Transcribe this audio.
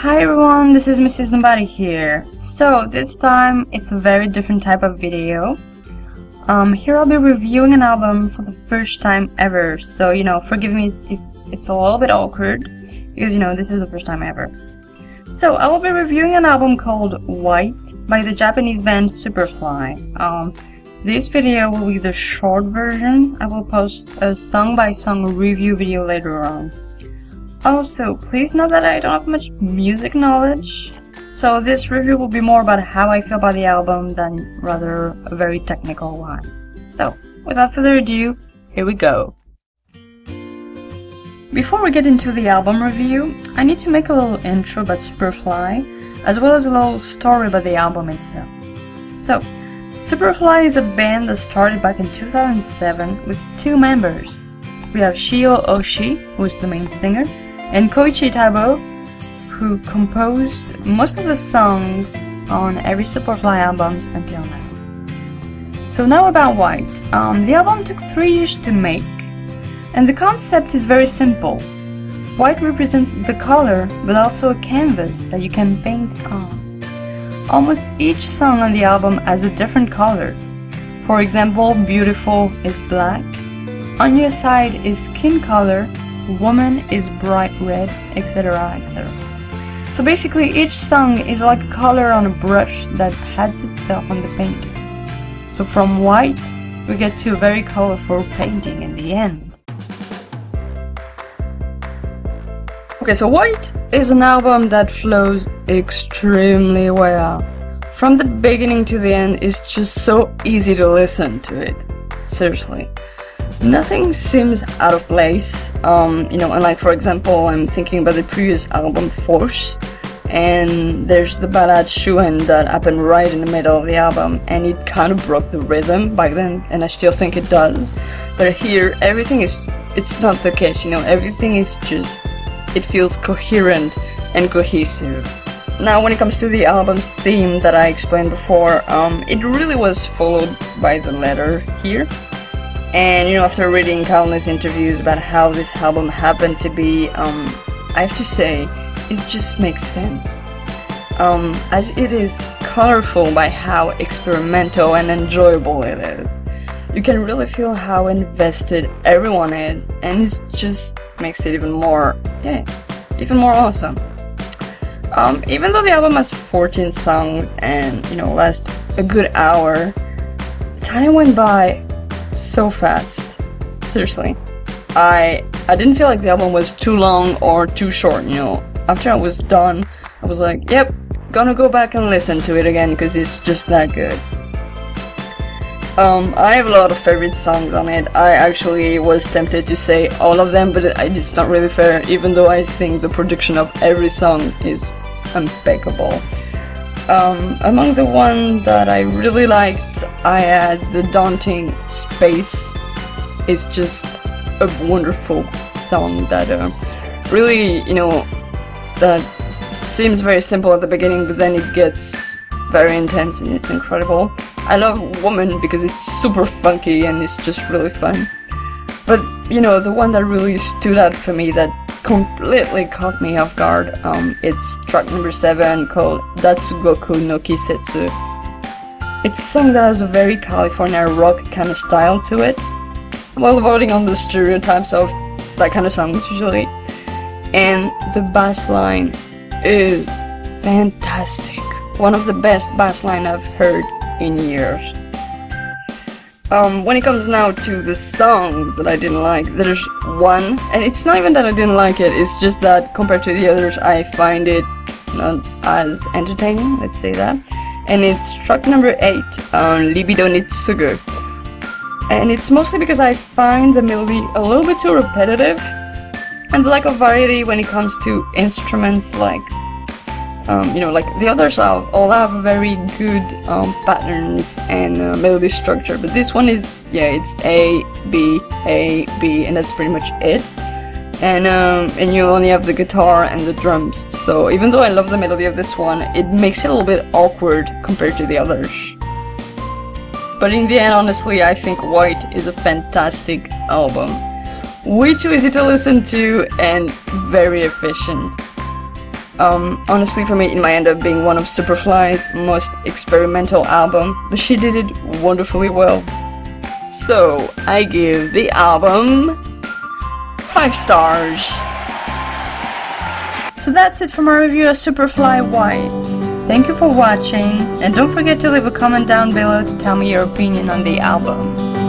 Hi everyone, this is Mrs. Nobody here. So this time it's a very different type of video. Here I'll be reviewing an album for the first time ever. So forgive me if it's a little bit awkward because this is the first time ever. So I will be reviewing an album called White by the Japanese band Superfly. This video will be the short version. I will post a song-by-song review video later on. Also, please note that I don't have much music knowledge, so this review will be more about how I feel about the album than rather a very technical one. So, without further ado, here we go. Before we get into the album review, I need to make a little intro about Superfly, as well as a little story about the album itself. So, Superfly is a band that started back in 2007 with two members. We have Shio Oshii, who is the main singer, and Koichi Tabo, who composed most of the songs on every Superfly albums until now. So now about White. The album took 3 years to make, and the concept is very simple. White represents the color, but also a canvas that you can paint on. Almost each song on the album has a different color. For example, Beautiful is black, On Your Side is skin color, Woman is bright red, etc, etc. So basically each song is like a color on a brush that adds itself on the painting. So from white we get to a very colorful painting in the end. Okay, so White is an album that flows extremely well. From the beginning to the end, it's just so easy to listen to it. Seriously. Nothing seems out of place, unlike, for example, I'm thinking about the previous album, Force, and there's the ballad Shuen that happened right in the middle of the album, and it kind of broke the rhythm back then, and I still think it does. But here, it's not the case, everything is just, it feels coherent and cohesive. Now, when it comes to the album's theme that I explained before, it really was followed by the letter here. And after reading countless interviews about how this album happened to be, I have to say, it just makes sense. As it is colorful by how experimental and enjoyable it is. You can really feel how invested everyone is, and it just makes it even more awesome. Even though the album has 14 songs and, lasts a good hour, time went by so fast. Seriously. I didn't feel like the album was too long or too short, After I was done, I was like, yep, gonna go back and listen to it again because it's just that good. I have a lot of favorite songs on it. I actually was tempted to say all of them, but it's not really fair, even though I think the production of every song is impeccable. Among the one that I really liked, I had The Daunting Space. It's just a wonderful song that really, that seems very simple at the beginning, but then it gets very intense and it's incredible. I love Woman because it's super funky and it's just really fun. But, the one that really stood out for me that completely caught me off guard, it's track number 7 called Datsugoku no Kisetsu. It's a song that has a very California rock kind of style to it, while avoiding all the stereotypes of that kind of songs usually. And the bass line is fantastic. One of the best bass line I've heard in years. When it comes now to the songs that I didn't like, there's one, and it's not even that I didn't like it, it's just that compared to the others I find it not as entertaining, let's say that. And it's track number 8, Libido Nitsugu. And it's mostly because I find the melody a little bit too repetitive, and the lack of variety when it comes to instruments like like the others all have very good patterns and melody structure, but this one is, it's A, B, and that's pretty much it. And you only have the guitar and the drums, so even though I love the melody of this one, it makes it a little bit awkward compared to the others. But in the end, honestly, I think White is a fantastic album. Way too easy to listen to and very efficient. Honestly, for me, it might end up being one of Superfly's most experimental album, but she did it wonderfully well. So, I give the album 5 stars. So that's it for my review of Superfly White. Thank you for watching, and don't forget to leave a comment down below to tell me your opinion on the album.